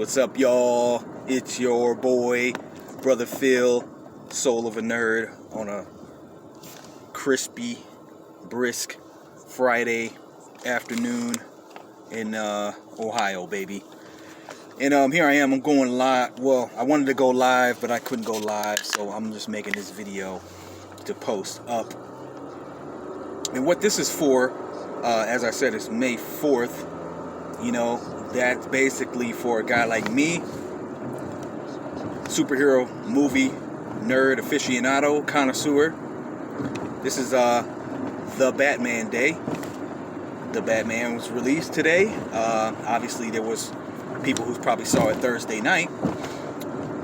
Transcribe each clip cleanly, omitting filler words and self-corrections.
What's up, y'all? It's your boy, Brotha Phil, soul of a nerd, on a crispy, brisk Friday afternoon in Ohio, baby. And here I am. I'm going live. Well, I wanted to go live, but I couldn't go live, so I'm just making this video to post up. And what this is for, as I said, it's May 4th. You know, that's basically for a guy like me, superhero movie nerd aficionado connoisseur. This is the Batman Day. The Batman was released today. Obviously, there was people who probably saw it Thursday night.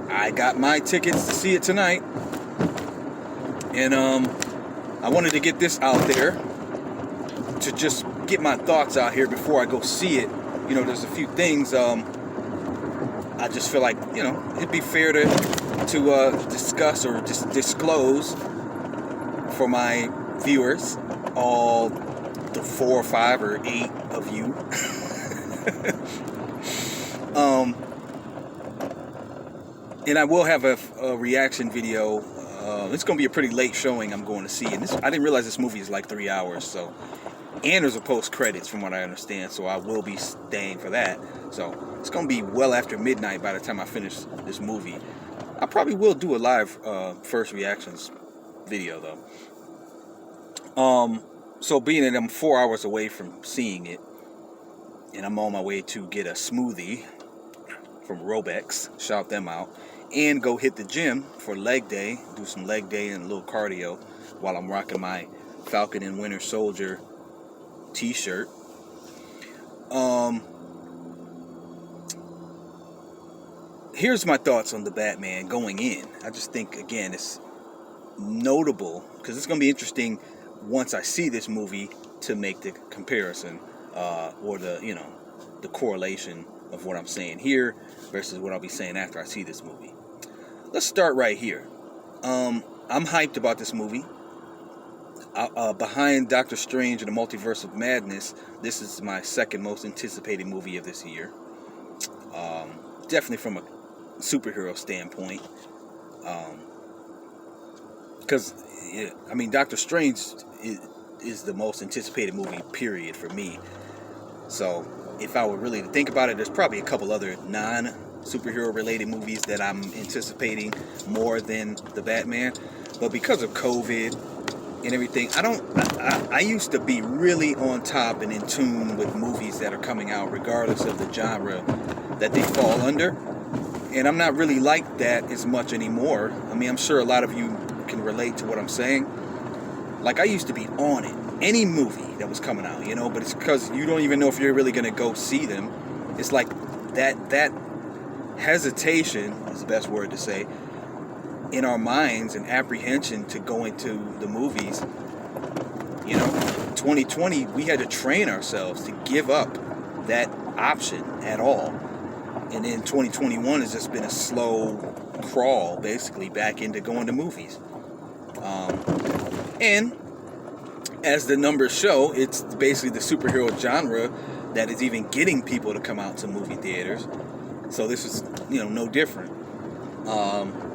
I got my tickets to see it tonight, and I wanted to get this out there to just get my thoughts out here before I go see it. You know, there's a few things I just feel like, you know, it'd be fair to discuss or just disclose for my viewers, all the 4 or 5 or 8 of you. And I will have a reaction video. It's going to be a pretty late showing I'm going to see. And I didn't realize this movie is like 3 hours, so... And there's a post-credits, from what I understand, so I will be staying for that. So it's going to be well after midnight by the time I finish this movie. I probably will do a live first reactions video, though. So being that I'm 4 hours away from seeing it, and I'm on my way to get a smoothie from Robex, shout them out, and go hit the gym for leg day, do some leg day and a little cardio while I'm rocking my Falcon and Winter Soldier t-shirt. Here's my thoughts on the Batman going in. I just think, again, it's notable because it's going to be interesting once I see this movie to make the comparison or the correlation of what I'm saying here versus what I'll be saying after I see this movie. Let's start right here. I'm hyped about this movie. Behind Doctor Strange and the Multiverse of Madness, this is my second most anticipated movie of this year. Definitely from a superhero standpoint. Because, I mean, Doctor Strange is the most anticipated movie, period, for me. So, if I were really to think about it, there's probably a couple other non-superhero related movies that I'm anticipating more than the Batman. But because of COVID and everything, I used to be really on top and in tune with movies that are coming out regardless of the genre that they fall under, and I'm not really like that as much anymore. I mean, I'm sure a lot of you can relate to what I'm saying. Like, I used to be on it, any movie that was coming out, you know, but it's because you don't even know if you're really going to go see them. It's like that hesitation is the best word to say in our minds, and apprehension to go into the movies. You know, 2020, we had to train ourselves to give up that option at all. And then 2021 has just been a slow crawl, basically, back into going to movies. And as the numbers show, it's basically the superhero genre that is even getting people to come out to movie theaters. So this is, you know, no different.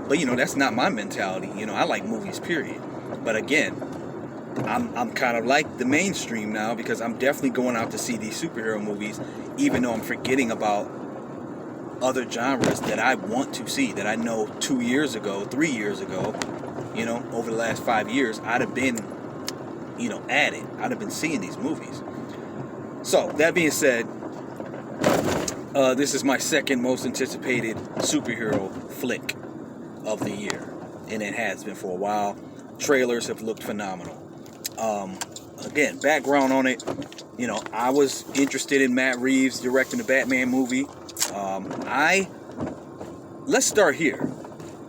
But, you know, that's not my mentality. You know, I like movies, period. But again, I'm kind of like the mainstream now, because I'm definitely going out to see these superhero movies, even though I'm forgetting about other genres that I want to see, that I know 2 years ago, 3 years ago, you know, over the last 5 years, I'd have been, you know, at it. I'd have been seeing these movies. So, that being said, this is my second most anticipated superhero flick of the year, and it has been for a while. Trailers have looked phenomenal. Again, background on it, you know, I was interested in Matt Reeves directing the Batman movie. Let's start here.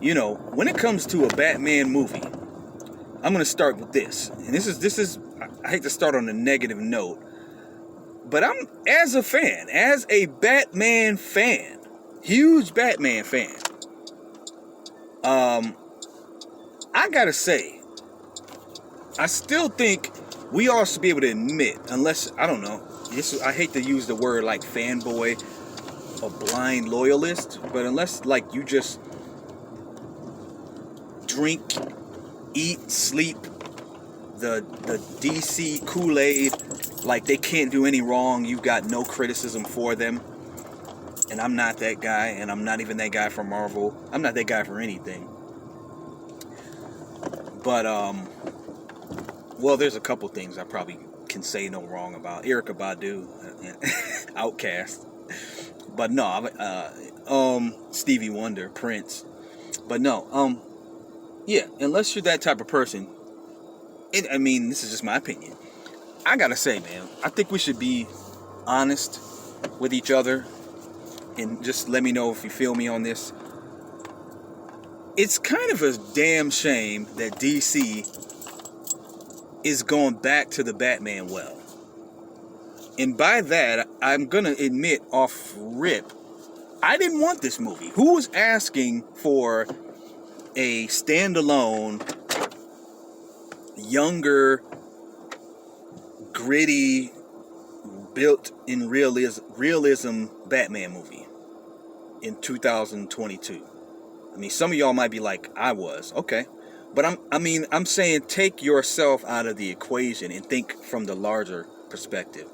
You know, when it comes to a Batman movie, I'm going to start with this. And this is I hate to start on a negative note, but I'm, as a fan, as a Batman fan, huge Batman fan, I gotta say, I still think we all should be able to admit, unless, I don't know, I hate to use the word like fanboy, a blind loyalist, but unless like you just drink, eat, sleep the DC Kool-Aid, like they can't do any wrong, you've got no criticism for them. And I'm not that guy, and I'm not even that guy for Marvel. I'm not that guy for anything. But well, there's a couple things I probably can say no wrong about. Erykah Badu, Outkast. But no, Stevie Wonder, Prince. But no, yeah, unless you're that type of person, I mean, this is just my opinion. I gotta say, man, I think we should be honest with each other, and just let me know if you feel me on this. It's kind of a damn shame that DC is going back to the Batman well. And by that, I'm going to admit off rip, I didn't want this movie. Who was asking for a standalone, younger, gritty, built in realism Batman movie in 2022? I mean, some of y'all might be like, I was. Okay. But I'm saying take yourself out of the equation and think from the larger perspective.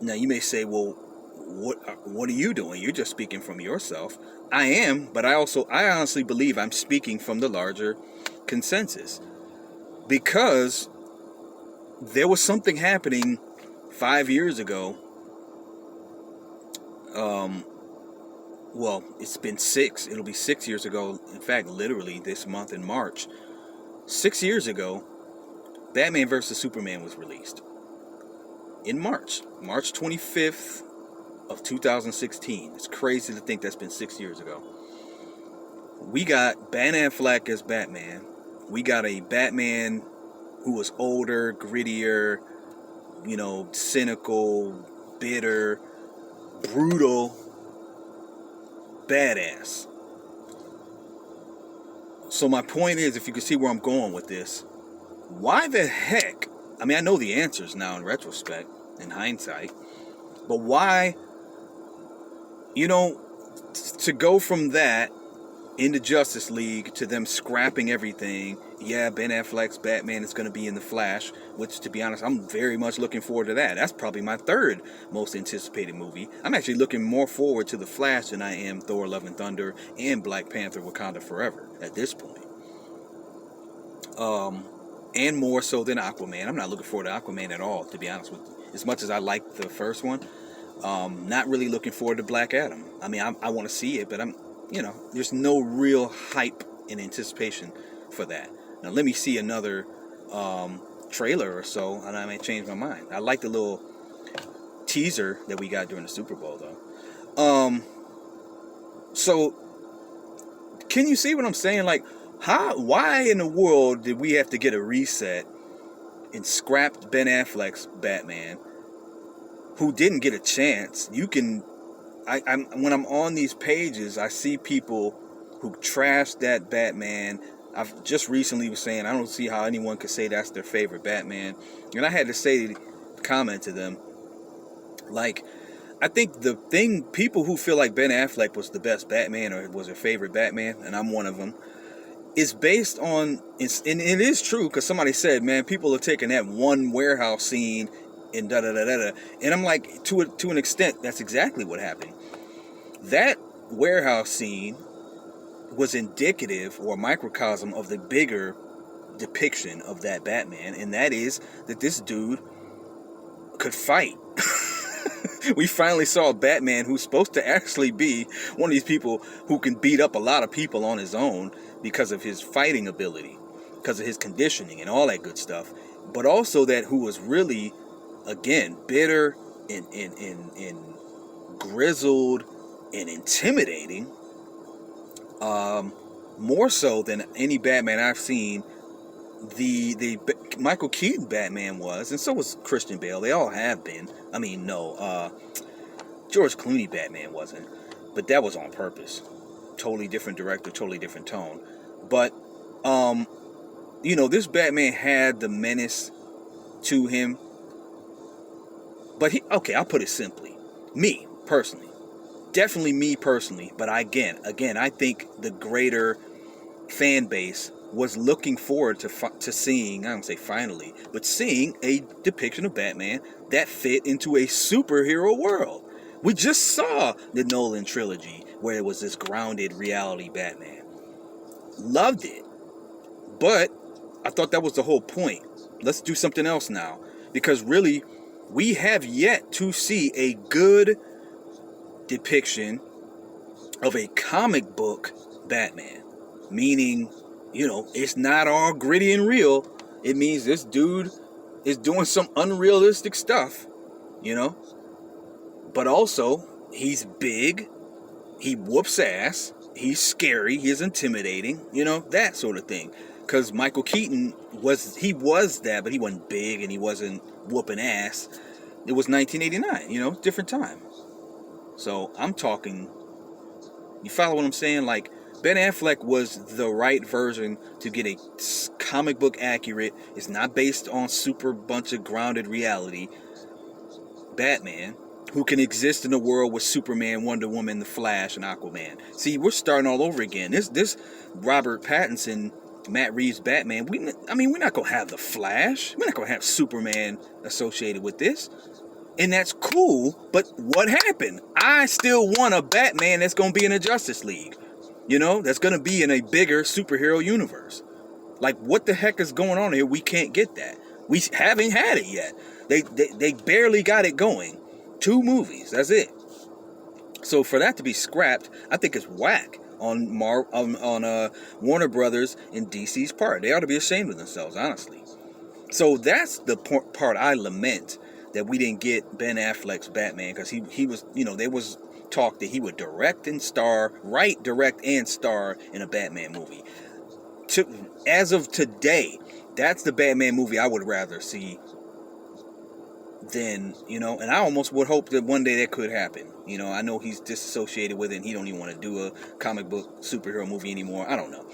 Now, you may say, well, what are you doing? You're just speaking from yourself. I am, but I honestly believe I'm speaking from the larger consensus. Because there was something happening 5 years ago. Well, it's been 6. It'll be 6 years ago. In fact, literally this month in March. 6 years ago, Batman vs. Superman was released. In March 25th of 2016. It's crazy to think that's been 6 years ago. We got Ben Affleck as Batman. We got a Batman who was older, grittier, cynical, bitter, brutal, badass. So my point is, if you can see where I'm going with this, why the heck, I mean, I know the answers now in retrospect, in hindsight, but why, to go from that into Justice League to them scrapping everything. Yeah, Ben Affleck's Batman is going to be in The Flash, which, to be honest, I'm very much looking forward to that. That's probably my third most anticipated movie. I'm actually looking more forward to The Flash than I am Thor: Love and Thunder and Black Panther: Wakanda Forever at this point. And more so than Aquaman. I'm not looking forward to Aquaman at all, to be honest with you. As much as I liked the first one, not really looking forward to Black Adam. I mean, I want to see it, but there's no real hype and anticipation for that. Now, let me see another trailer or so, and I may change my mind. I like the little teaser that we got during the Super Bowl, though. So, can you see what I'm saying? Like, why in the world did we have to get a reset and scrap Ben Affleck's Batman, who didn't get a chance? When I'm on these pages, I see people who trash that Batman. I've just recently was saying, I don't see how anyone could say that's their favorite Batman. And I had to comment to them, like, I think people who feel like Ben Affleck was the best Batman or was their favorite Batman, and I'm one of them, is based on, and it is true, because somebody said, man, people are taking that one warehouse scene and da-da-da-da-da. And I'm like, to an extent, that's exactly what happened. That warehouse scene was indicative or a microcosm of the bigger depiction of that Batman, and that is that this dude could fight. We finally saw a Batman who's supposed to actually be one of these people who can beat up a lot of people on his own because of his fighting ability, because of his conditioning and all that good stuff, but also that who was really, again, bitter and grizzled and intimidating, more so than any Batman I've seen. The Michael Keaton Batman was, and so was Christian Bale. They all have been. I mean, no, George Clooney Batman wasn't, but that was on purpose. Totally different director, totally different tone. But this Batman had the menace to him. But I'll put it simply. Me, personally. Definitely me personally. But again, I think the greater fan base was looking forward to seeing, I don't say finally, but seeing a depiction of Batman that fit into a superhero world. We just saw the Nolan trilogy where it was this grounded reality Batman. Loved it. But I thought that was the whole point. Let's do something else now. Because really, we have yet to see a good depiction of a comic book Batman. Meaning, it's not all gritty and real. It means this dude is doing some unrealistic stuff, But also, he's big, he whoops ass, he's scary, he's intimidating, that sort of thing. Because Michael Keaton was that, but he wasn't big and he wasn't whooping ass. It was 1989, different time. So I'm talking, you follow what I'm saying? Like, Ben Affleck was the right version to get a comic book accurate, it's not based on super bunch of grounded reality, Batman, who can exist in a world with Superman, Wonder Woman, The Flash, and Aquaman. See, we're starting all over again. This Robert Pattinson, Matt Reeves Batman, we're not going to have The Flash. We're not going to have Superman associated with this. And that's cool, but what happened? I still want a Batman that's going to be in the Justice League. That's going to be in a bigger superhero universe. Like, what the heck is going on here? We can't get that. We haven't had it yet. They barely got it going. 2 movies, that's it. So for that to be scrapped, I think it's whack on Warner Brothers and DC's part. They ought to be ashamed of themselves, honestly. So that's the part I lament, that we didn't get Ben Affleck's Batman, because he was, there was talk that he would write, direct, and star in a Batman movie. As of today, that's the Batman movie I would rather see than, and I almost would hope that one day that could happen. I know he's disassociated with it and he don't even want to do a comic book superhero movie anymore. I don't know.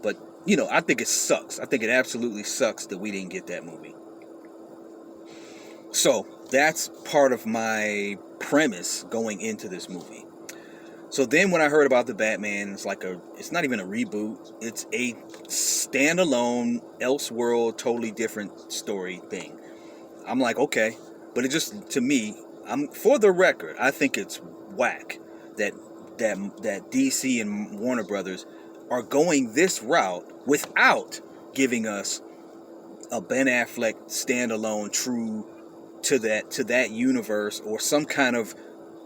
But, I think it sucks. I think it absolutely sucks that we didn't get that movie. So, that's part of my premise going into this movie. So then when I heard about the Batman, it's not even a reboot. It's a standalone, Elseworld, totally different story thing. I'm like, okay. But it just, to me, for the record, I think it's whack that DC and Warner Brothers are going this route without giving us a Ben Affleck standalone, true to that universe, or some kind of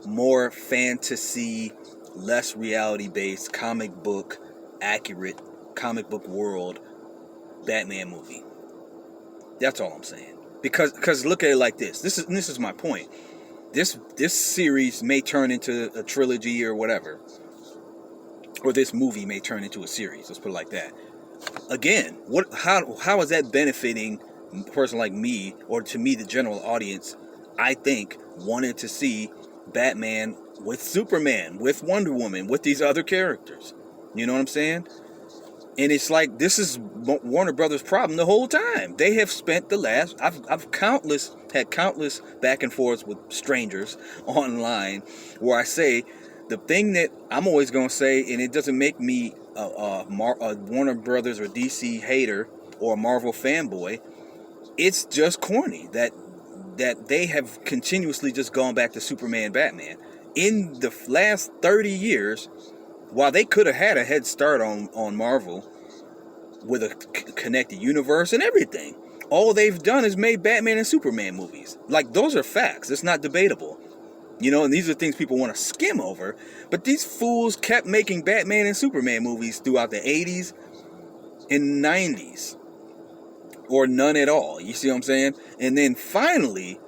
more fantasy, less reality-based, comic book accurate, comic book world Batman movie. That's all I'm saying. Because look at it like this. This is my point. This series may turn into a trilogy or whatever, or this movie may turn into a series. Let's put it like that. Again, how is that benefiting a person like me, or to me, the general audience? I think wanted to see Batman with Superman, with Wonder Woman, with these other characters. You know what I'm saying? And it's like, this is Warner Brothers' problem the whole time. They have spent the last, I've had countless back and forths with strangers online where I say, the thing that I'm always going to say, and it doesn't make me a Warner Brothers or DC hater or a Marvel fanboy, it's just corny that they have continuously just gone back to Superman, Batman. In the last 30 years, while they could have had a head start on Marvel with a connected universe and everything, all they've done is made Batman and Superman movies. Like, those are facts. It's not debatable. And these are things people want to skim over. But these fools kept making Batman and Superman movies throughout the 80s and 90s. Or none at all. You see what I'm saying? And then finally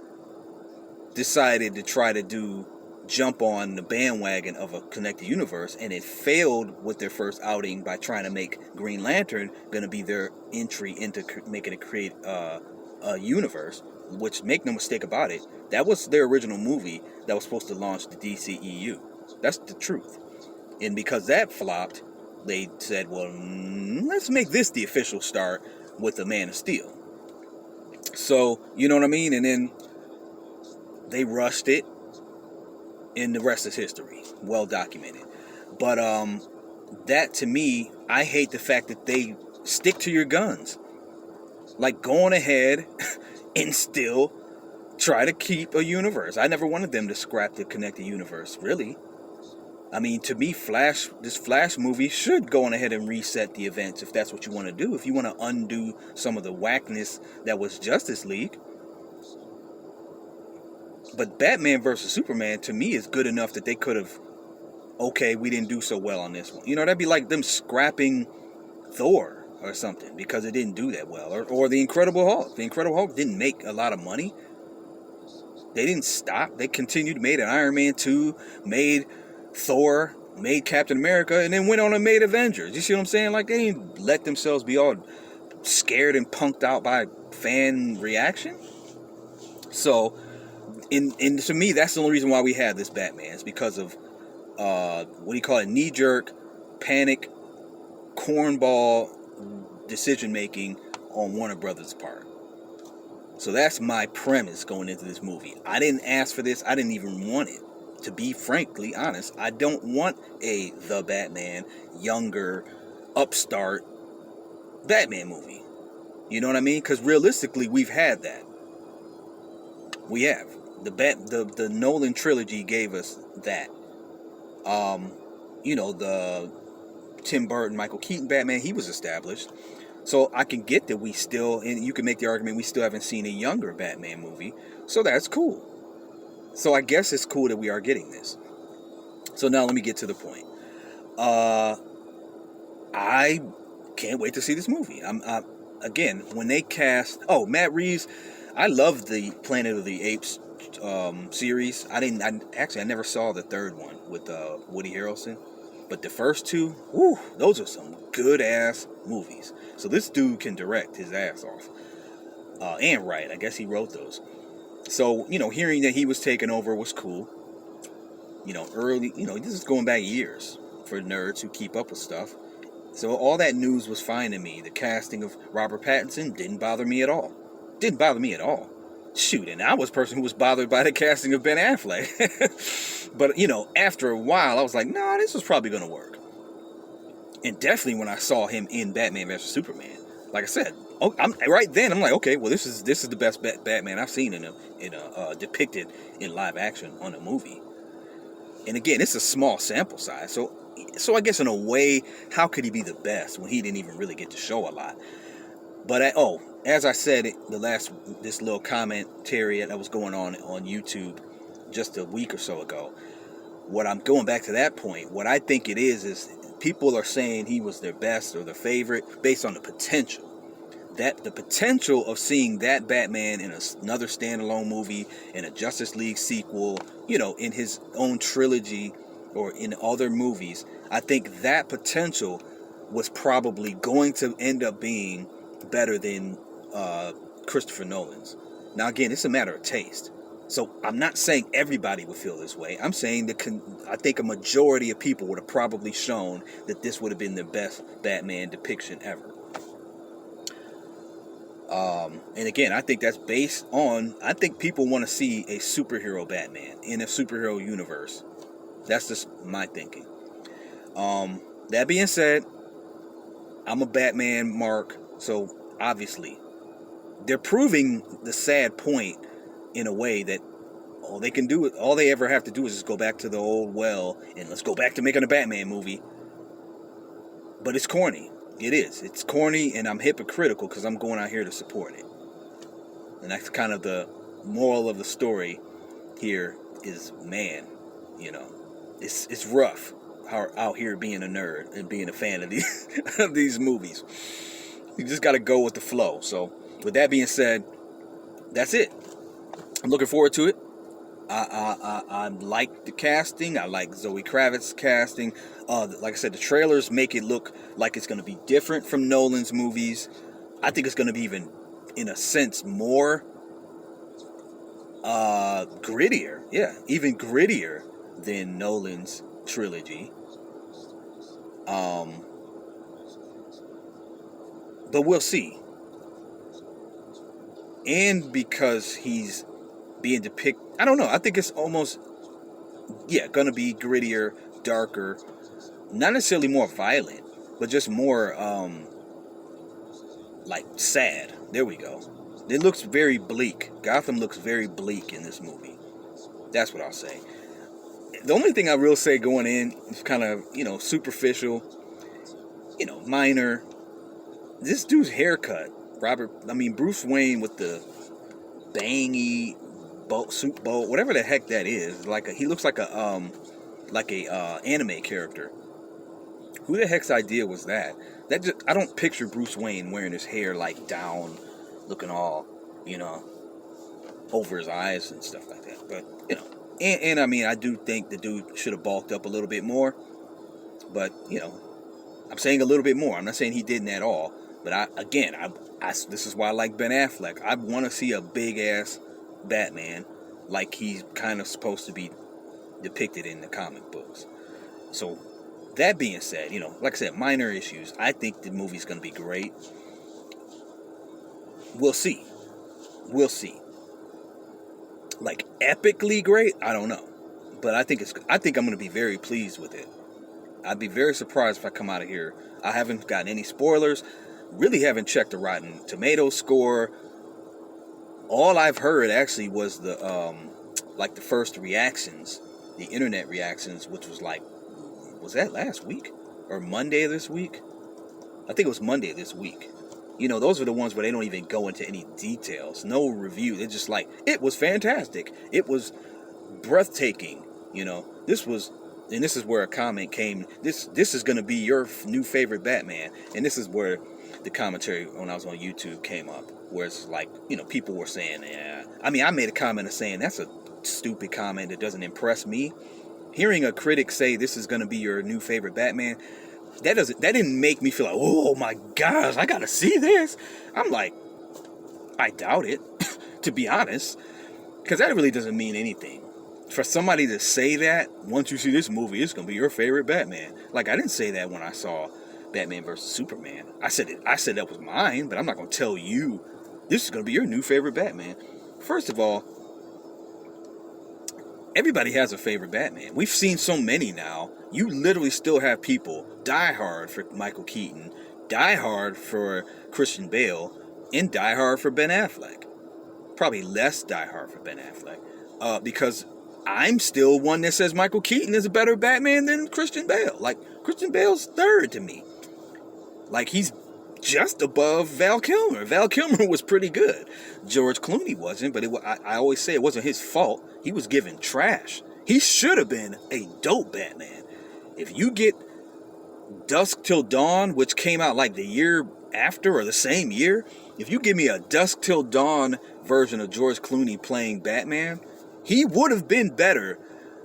decided to try to jump on the bandwagon of a connected universe, and it failed with their first outing by trying to make Green Lantern going to be their entry into making it create a universe, which, make no mistake about it, that was their original movie that was supposed to launch the DCEU. That's the truth. And because that flopped, they said, well, let's make this the official start with the Man of Steel. So, you know what I mean? And then they rushed it. and the rest is history, well documented. But that to me, I hate the fact that they stick to your guns, like going ahead and still try to keep a universe. I never wanted them to scrap the connected universe, really. I mean, to me, this Flash movie should go on ahead and reset the events if that's what you want to do. If you want to undo some of the whackness that was Justice League. But Batman versus Superman, to me, is good enough that they could have, okay, we didn't do so well on this one. You know, that'd be like them scrapping Thor or something because it didn't do that well. Or the Incredible Hulk. The Incredible Hulk didn't make a lot of money. They didn't stop. They continued, made an Iron Man 2, made Thor, made Captain America, and then went on and made Avengers. You see what I'm saying? Like, they didn't let themselves be all scared and punked out by fan reaction. So, to me, that's the only reason why we have this Batman. It's because of, knee-jerk, panic, cornball decision-making on Warner Brothers' part. So that's my premise going into this movie. I didn't ask for this. I didn't even want it. To be frankly honest, I don't want The Batman, younger, upstart Batman movie. You know what I mean? Because realistically, we've had that. We have. The Nolan trilogy gave us that. The Tim Burton, Michael Keaton Batman, he was established. So I can get that we still, and you can make the argument we still haven't seen a younger Batman movie. So that's cool. So I guess it's cool that we are getting this. So now let me get to the point. I can't wait to see this movie. Again, when they cast, Matt Reeves, I love the Planet of the Apes series. I never saw the third one with Woody Harrelson. But the first two, those are some good ass movies. So this dude can direct his ass off. And write. I guess he wrote those. So, hearing that he was taking over was cool. Early, this is going back years for nerds who keep up with stuff. So all that news was fine to me. The casting of Robert Pattinson didn't bother me at all. Didn't bother me at all. Shoot, and I was a person who was bothered by the casting of Ben Affleck. But, after a while, I was like, nah, this was probably going to work. And definitely when I saw him in Batman vs. Superman, like I said, I'm like, okay, well, this is the best Batman I've seen depicted in live action on a movie. And again, it's a small sample size, so I guess in a way, how could he be the best when he didn't even really get to show a lot? But as I said, this little commentary that was going on YouTube just a week or so ago, what I'm going back to that point, what I think it is people are saying he was their best or their favorite based on the potential. That the potential of seeing that Batman in another standalone movie, in a Justice League sequel, in his own trilogy or in other movies, I think that potential was probably going to end up being better than Christopher Nolan's. Now again, it's a matter of taste. So I'm not saying everybody would feel this way. I'm saying I think a majority of people would have probably shown that this would have been the best Batman depiction ever. And again, I think that's based on, I think people want to see a superhero Batman in a superhero universe. That's just my thinking. That being said, I'm a Batman mark, so obviously they're proving the sad point in a way that all they ever have to do is just go back to the old well and let's go back to making a Batman movie. But it's corny. It is. It's corny, and I'm hypocritical because I'm going out here to support it. And that's kind of the moral of the story here is, man, it's rough out here being a nerd and being a fan of these of these movies. You just got to go with the flow. So with that being said, that's it. I'm looking forward to it. I like the casting. I like Zoe Kravitz's casting. Like I said, the trailers make it look like it's going to be different from Nolan's movies. I think it's going to be even, in a sense, more grittier. Yeah, even grittier than Nolan's trilogy. But we'll see. And because he's being depicted, I don't know, I think it's almost Yeah, gonna be grittier, darker, not necessarily more violent, but just more like sad. There we go. It looks very bleak. Gotham looks very bleak in this movie. That's what I'll say. The only thing I will say going in is kind of, superficial, minor. This dude's haircut, Bruce Wayne with the bangy suit bow, whatever the heck that is. He looks like a anime character. Who the heck's idea was that? I don't picture Bruce Wayne wearing his hair like down, looking all, over his eyes and stuff like that. But and I do think the dude should have bulked up a little bit more. But I'm saying a little bit more. I'm not saying he didn't at all. But this is why I like Ben Affleck. I want to see a big ass Batman like he's kind of supposed to be depicted in the comic books. So that being said, like I said, minor issues. I think the movie's going to be great. We'll see. Like epically great, I don't know, but I think I'm going to be very pleased with it. I'd be very surprised if I come out of here. I haven't gotten any spoilers. Really haven't checked the Rotten Tomatoes score. All I've heard actually was the first reactions, the internet reactions, which was that last week or Monday of this week? I think it was Monday of this week. Those are the ones where they don't even go into any details. No review. They're just like, it was fantastic. It was breathtaking. This is where a comment came. This is going to be your new favorite Batman. And this is where the commentary when I was on YouTube came up. Where it's like, people were saying, yeah. I made a comment of saying, that's a stupid comment that doesn't impress me. Hearing a critic say this is going to be your new favorite Batman, that didn't make me feel like, oh my gosh, I gotta see this. I'm like, I doubt it, to be honest, because that really doesn't mean anything. For somebody to say that, once you see this movie, it's gonna be your favorite Batman. Like, I didn't say that when I saw Batman vs. Superman. I said that was mine, but I'm not gonna tell you this is gonna be your new favorite Batman. First of all, everybody has a favorite Batman. We've seen so many now. You literally still have people die hard for Michael Keaton, die hard for Christian Bale, and die hard for Ben Affleck. Probably less die hard for Ben Affleck. Because I'm still one that says Michael Keaton is a better Batman than Christian Bale. Like, Christian Bale's third to me. Like, he's just above Val Kilmer. Val Kilmer was pretty good. George Clooney wasn't, but I always say it wasn't his fault. He was given trash. He should have been a dope Batman. If you get Dusk Till Dawn, which came out like the year after or the same year, if you give me a Dusk Till Dawn version of George Clooney playing Batman, he would have been better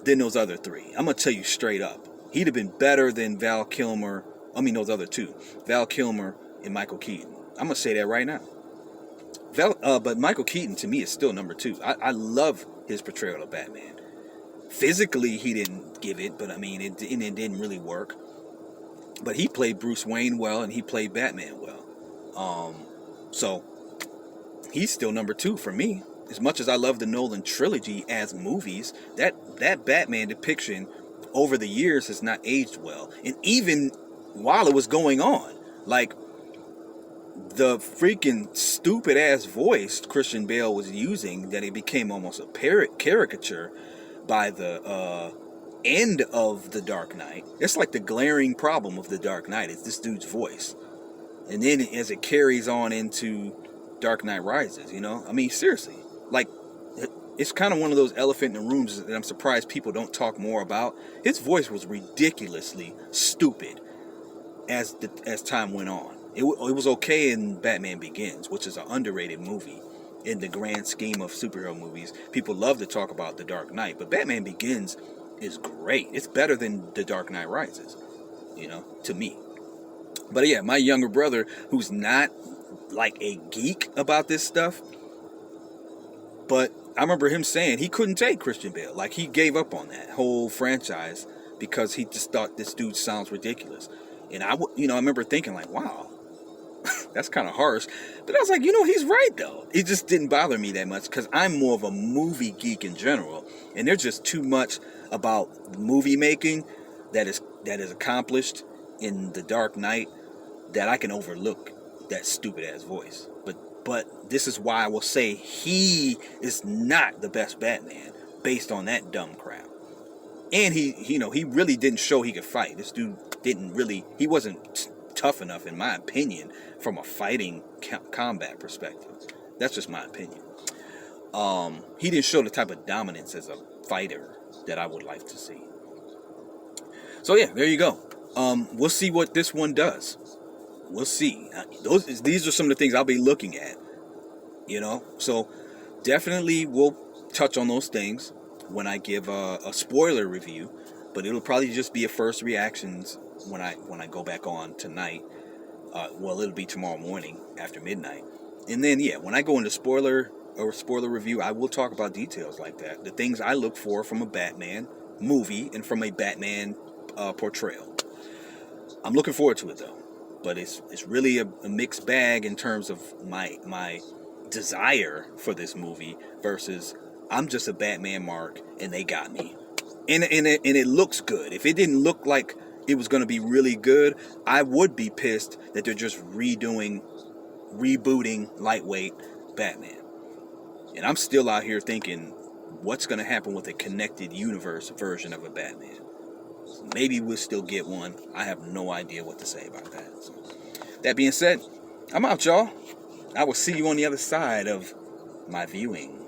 than those other three. I'm going to tell you straight up. He'd have been better than Val Kilmer. Those other two. Val Kilmer and Michael Keaton. I'm going to say that right now. But Michael Keaton, to me, is still number 2. I love his portrayal of Batman. Physically, he didn't give it, but it didn't really work. But he played Bruce Wayne well, and he played Batman well. So, he's still number 2 for me. As much as I love the Nolan trilogy as movies, that Batman depiction over the years has not aged well. And even while it was going on, like, the freaking stupid ass voice Christian Bale was using, that it became almost a caricature by the end of The Dark Knight. It's like the glaring problem of The Dark Knight is this dude's voice. And then as it carries on into Dark Knight Rises, seriously, like, it's kind of one of those elephant in the rooms that I'm surprised people don't talk more about. His voice was ridiculously stupid as time went on. It was okay in Batman Begins, which is an underrated movie in the grand scheme of superhero movies. People love to talk about The Dark Knight, but Batman Begins is great. It's better than The Dark Knight Rises, to me. But yeah, my younger brother, who's not like a geek about this stuff, but I remember him saying he couldn't take Christian Bale. Like, he gave up on that whole franchise because he just thought this dude sounds ridiculous. And I remember thinking like, wow, That's kind of harsh. But I was like, he's right, though. It just didn't bother me that much because I'm more of a movie geek in general. And there's just too much about movie making that is accomplished in The Dark Knight that I can overlook that stupid-ass voice. But this is why I will say he is not the best Batman based on that dumb crap. And he really didn't show he could fight. This dude he wasn't tough enough, in my opinion, from a fighting combat perspective. That's just my opinion. He didn't show the type of dominance as a fighter that I would like to see. So yeah, there you go. We'll see what this one does. We'll see. These are some of the things I'll be looking at. So definitely we'll touch on those things when I give a spoiler review, but it'll probably just be a first reactions when I go back on tonight. It'll be tomorrow morning after midnight, and then when I go into spoiler review, I will talk about details like that, the things I look for from a Batman movie and from a Batman portrayal. I'm looking forward to it though, but it's really a mixed bag in terms of my desire for this movie versus I'm just a Batman mark and they got me, and it looks good. If it didn't look like it was going to be really good, I would be pissed that they're just rebooting lightweight Batman. And I'm still out here thinking, what's going to happen with a connected universe version of a Batman? So maybe we'll still get one. I have no idea what to say about that. So, that being said, I'm out, y'all. I will see you on the other side of my viewing.